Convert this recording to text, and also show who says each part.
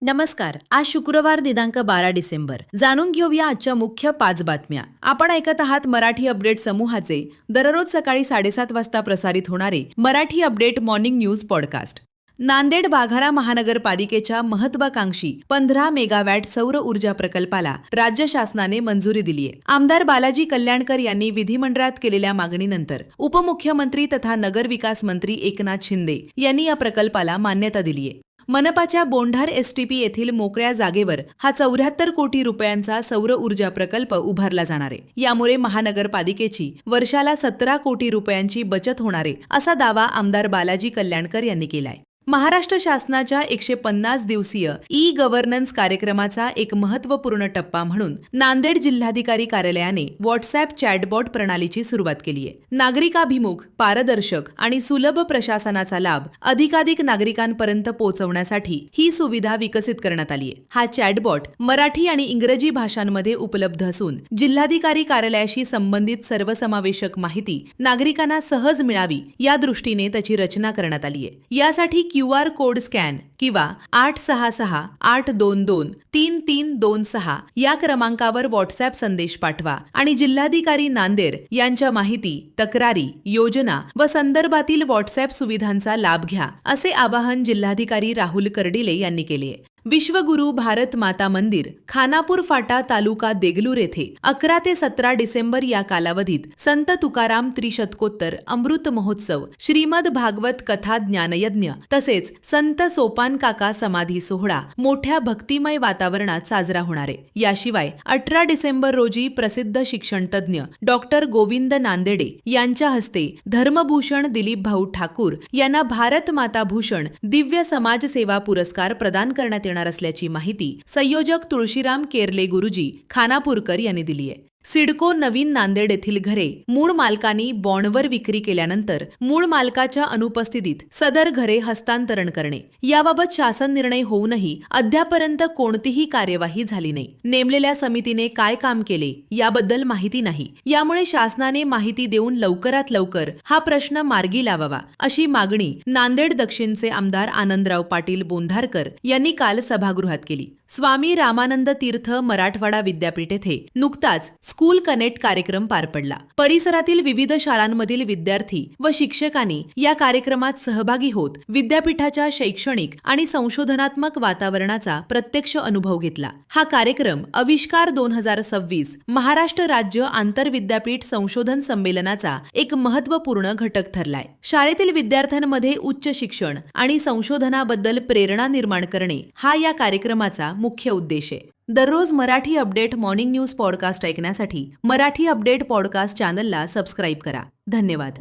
Speaker 1: नमस्कार. आज शुक्रवार दिनांक 12 डिसेंबर. जाणून घेऊया आजच्या मुख्य 5 बातम्या. आपण ऐकत आहात मराठी अपडेट समूहाचे दररोज सकाळी 7:30 वाजता प्रसारित होणारे Marathi update morning news podcast. Nanded Waghala महानगरपालिकेच्या महत्वाकांक्षी 15 मेगावॅट सौर ऊर्जा प्रकल्पाला राज्य शासनाने मंजुरी दिली आहे. आमदार बालाजी कल्याणकर यांनी विधिमंडळात केलेल्या मागणीनंतर उपमुख्यमंत्री तथा नगरविकास मंत्री एकनाथ शिंदे यांनी या प्रकल्पाला मान्यता दिली आहे. मनपाच्या बोंढार एसटीपी येथील मोकळ्या जागेवर हा 74 कोटी रुपयांचा सौर ऊर्जा प्रकल्प उभारला जाणार आहे. यामुळे महानगरपालिकेची वर्षाला 17 कोटी रुपयांची बचत होणार आहे, असा दावा आमदार बालाजी कल्याणकर यांनी केलाय. महाराष्ट्र शासनाच्या 150 दिवसीय ई-गव्हर्नन्स कार्यक्रमाचा एक महत्त्वपूर्ण टप्पा म्हणून नांदेड जिल्हाधिकारी कार्यालयाने व्हॉट्सअॅप चॅटबॉट प्रणालीची सुरुवात केली आहे. नागरिकाभिमुख, पारदर्शक आणि सुलभ प्रशासनाचा लाभ अधिकाधिक नागरिकांपर्यंत पोहोचवण्यासाठी ही सुविधा विकसित करण्यात आली आहे. हा चॅटबॉट मराठी आणि इंग्रजी भाषांमध्ये उपलब्ध असून जिल्हाधिकारी कार्यालयाशी संबंधित सर्वसमावेशक माहिती नागरिकांना सहज मिळावी या दृष्टीने त्याची रचना करण्यात आली आहे. यासाठी QR कोड स्कॅन किंवा 866-822-3326 या क्रमांकावर व्हॉट्सअॅप संदेश पाठवा आणि जिल्हाधिकारी नांदेड यांच्या माहिती, तक्रारी, योजना व संदर्भातील व्हॉट्सअॅप सुविधांचा लाभ घ्या, असे आवाहन जिल्हाधिकारी राहुल कर्डिले यांनी केले आहे. विश्वगुरु भारत माता मंदिर, खानापूर फाटा, तालुका देगलूर येथे 11 ते 17 डिसेंबर या कालावधीत संत तुकाराम त्रिशतकोत्तर अमृत महोत्सव, श्रीमद भागवत कथा ज्ञानयज्ञ तसेच संत सोपान काका समाधी सोहळा मोठ्या भक्तिमय वातावरणात साजरा होणार आहे. याशिवाय 18 डिसेंबर रोजी प्रसिद्ध शिक्षणतज्ञ डॉक्टर गोविंद नांदेडे यांच्या हस्ते धर्मभूषण दिलीप भाऊ ठाकूर यांना भारत माता भूषण दिव्य समाजसेवा पुरस्कार प्रदान करण्यात येणार असल्याची माहिती संयोजक तुळशीराम केरले गुरुजी खानापूरकर यांनी दिली आहे. सिडको नवीन नांदेड येथील घरे मूळ मालकांनी बॉन्डवर विक्री केल्यानंतर मूळ मालकाच्या अनुपस्थितीत सदर घरे हस्तांतरण करणे याबाबत शासन निर्णय होऊनही अद्यापर्यंत कोणतीही कार्यवाही झाली नाही. नेमलेल्या समितीने काय काम केले याबद्दल माहिती नाही. यामुळे शासनाने माहिती देऊन लवकरात लवकर हा प्रश्न मार्गी लावावा, अशी मागणी नांदेड दक्षिणचे आमदार आनंदराव पाटील बोंढारकर यांनी काल सभागृहात केली. स्वामी रामानंद तीर्थ मराठवाडा विद्यापीठ येथे नुकताच स्कूल कनेक्ट कार्यक्रम पार पडला. परिसरातील विविध शाळांमधील विद्यार्थी व शिक्षकांनी या कार्यक्रमात सहभागी होत विद्यापीठाच्या शैक्षणिक आणि संशोधनात्मक वातावरणाचा प्रत्यक्ष अनुभव घेतला. हा कार्यक्रम आविष्कार 2026 महाराष्ट्र राज्य आंतरविद्यापीठ संशोधन संमेलनाचा एक महत्त्वपूर्ण घटक ठरलाय. शाळेतील विद्यार्थ्यांमध्ये उच्च शिक्षण आणि संशोधनाबद्दल प्रेरणा निर्माण करणे हा या कार्यक्रमाचा मुख्य उद्देश आहे. दररोज Marathi update morning news podcast ऐकण्यासाठी मराठी अपडेट पॉडकास्ट चॅनलला सबस्क्राईब करा. धन्यवाद.